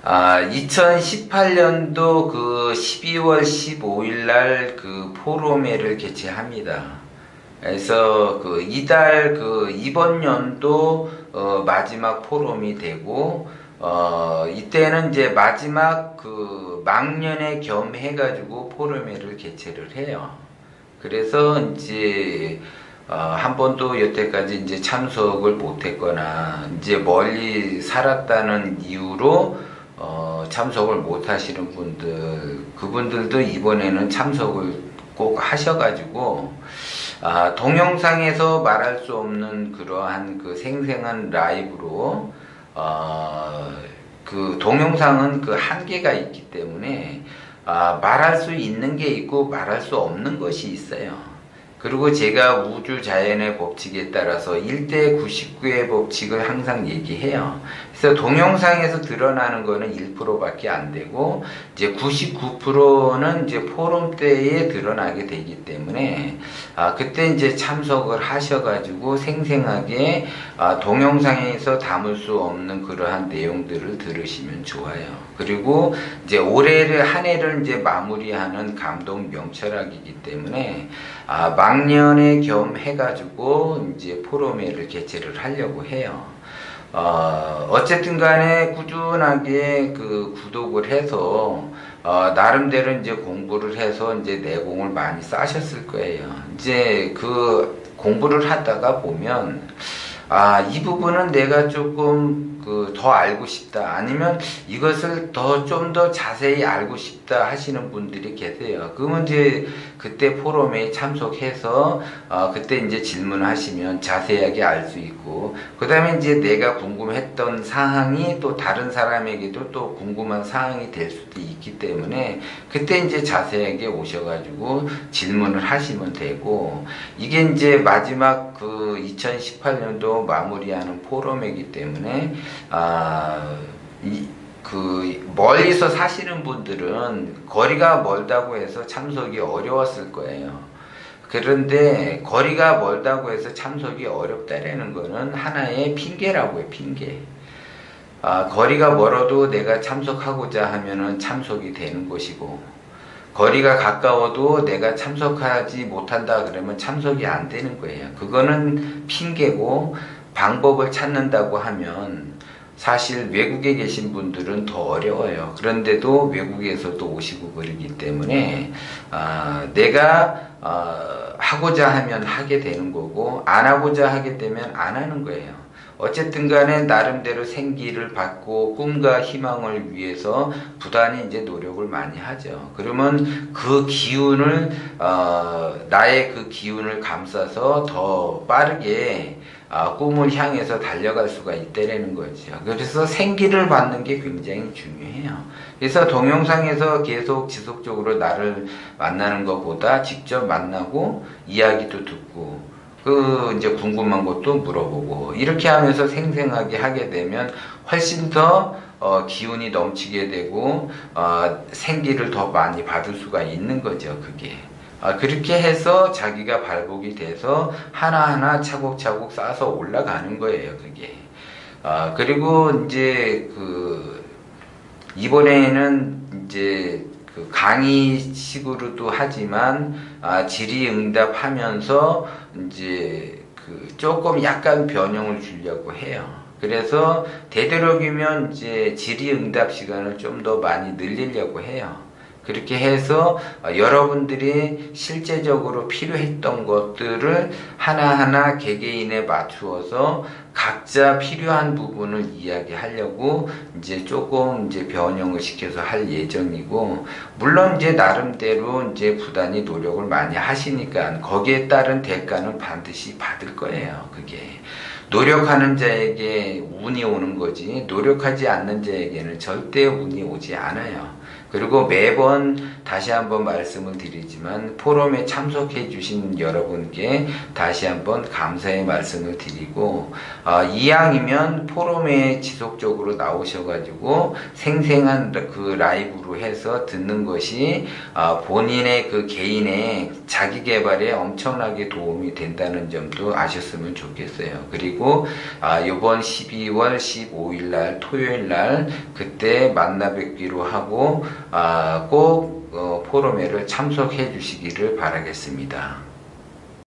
2018년도 그 12월 15일 날 그 포럼회를 개최합니다. 그래서 그 이달 그 이번 연도 마지막 포럼이 되고 이때는 이제 마지막 그 막년에 겸해가지고 포럼회를 개최를 해요. 그래서 이제 한 번도 여태까지 이제 참석을 못했거나 이제 멀리 살았다는 이유로 참석을 못 하시는 분들, 그분들도 이번에는 참석을 꼭 하셔가지고, 동영상에서 말할 수 없는 그러한 그 생생한 라이브로, 그 동영상은 그 한계가 있기 때문에, 말할 수 있는 게 있고 말할 수 없는 것이 있어요. 그리고 제가 우주 자연의 법칙에 따라서 1대 99의 법칙을 항상 얘기해요. 그래서 동영상에서 드러나는 거는 1%밖에 안 되고, 이제 99%는 이제 포럼 때에 드러나게 되기 때문에, 그때 이제 참석을 하셔가지고 생생하게, 동영상에서 담을 수 없는 그러한 내용들을 들으시면 좋아요. 그리고 이제 올해를, 한 해를 이제 마무리하는 감동 명철학이기 때문에, 막년에 겸해가지고 이제 포럼회를 개최를 하려고 해요. 어쨌든 간에 꾸준하게 그 구독을 해서, 나름대로 이제 공부를 해서 이제 내공을 많이 쌓으셨을 거예요. 이제 그 공부를 하다가 보면, 이 부분은 내가 조금 그 더 알고 싶다. 아니면 이것을 좀 더 자세히 알고 싶다 하시는 분들이 계세요. 그러면 이제 그때 포럼에 참석해서 그때 이제 질문하시면 자세하게 알 수 있고, 그 다음에 이제 내가 궁금했던 사항이 또 다른 사람에게도 또 궁금한 사항이 될 수도 있기 때문에 그때 이제 자세하게 오셔가지고 질문을 하시면 되고, 이게 이제 마지막 그 2018년도 마무리하는 포럼이기 때문에 그 멀리서 사시는 분들은 거리가 멀다고 해서 참석이 어려웠을 거예요. 그런데 거리가 멀다고 해서 참석이 어렵다라는 거는 하나의 핑계라고 해요. 핑계. 거리가 멀어도 내가 참석하고자 하면은 참석이 되는 것이고, 거리가 가까워도 내가 참석하지 못한다 그러면 참석이 안 되는 거예요. 그거는 핑계고, 방법을 찾는다고 하면 사실 외국에 계신 분들은 더 어려워요. 그런데도 외국에서도 오시고 그러기 때문에 내가 하고자 하면 하게 되는 거고, 안 하고자 하게 되면 안 하는 거예요. 어쨌든 간에 나름대로 생기를 받고 꿈과 희망을 위해서 부단히 이제 노력을 많이 하죠. 그러면 그 기운을, 나의 그 기운을 감싸서 더 빠르게 꿈을 향해서 달려갈 수가 있다라는 거죠. 그래서 생기를 받는 게 굉장히 중요해요. 그래서 동영상에서 계속 지속적으로 나를 만나는 것보다 직접 만나고 이야기도 듣고, 이제 궁금한 것도 물어보고, 이렇게 하면서 생생하게 하게 되면 훨씬 더 기운이 넘치게 되고, 생기를 더 많이 받을 수가 있는 거죠, 그게. 그렇게 해서 자기가 발복이 돼서 하나하나 차곡차곡 쌓아서 올라가는 거예요, 그게. 그리고 이제 이번에는 이제 그 강의식으로도 하지만, 질의응답하면서 이제 조금 약간 변형을 주려고 해요. 그래서 되도록이면 이제 질의응답 시간을 좀 더 많이 늘리려고 해요. 그렇게 해서 여러분들이 실제적으로 필요했던 것들을 하나하나 개개인에 맞추어서 각자 필요한 부분을 이야기하려고 이제 조금 이제 변형을 시켜서 할 예정이고, 물론 이제 나름대로 이제 부단히 노력을 많이 하시니까 거기에 따른 대가는 반드시 받을 거예요. 그게 노력하는 자에게 운이 오는 거지, 노력하지 않는 자에게는 절대 운이 오지 않아요. 그리고 매번 다시 한번 말씀을 드리지만, 포럼에 참석해 주신 여러분께 다시 한번 감사의 말씀을 드리고, 이왕이면 포럼에 지속적으로 나오셔가지고 생생한 그 라이브로 해서 듣는 것이 본인의 그 개인의 자기 개발에 엄청나게 도움이 된다는 점도 아셨으면 좋겠어요. 그리고 되고 이번 12월 15일 날 토요일 날 그때 만나 뵙기로 하고 꼭 포럼회를 참석해 주시기를 바라겠습니다.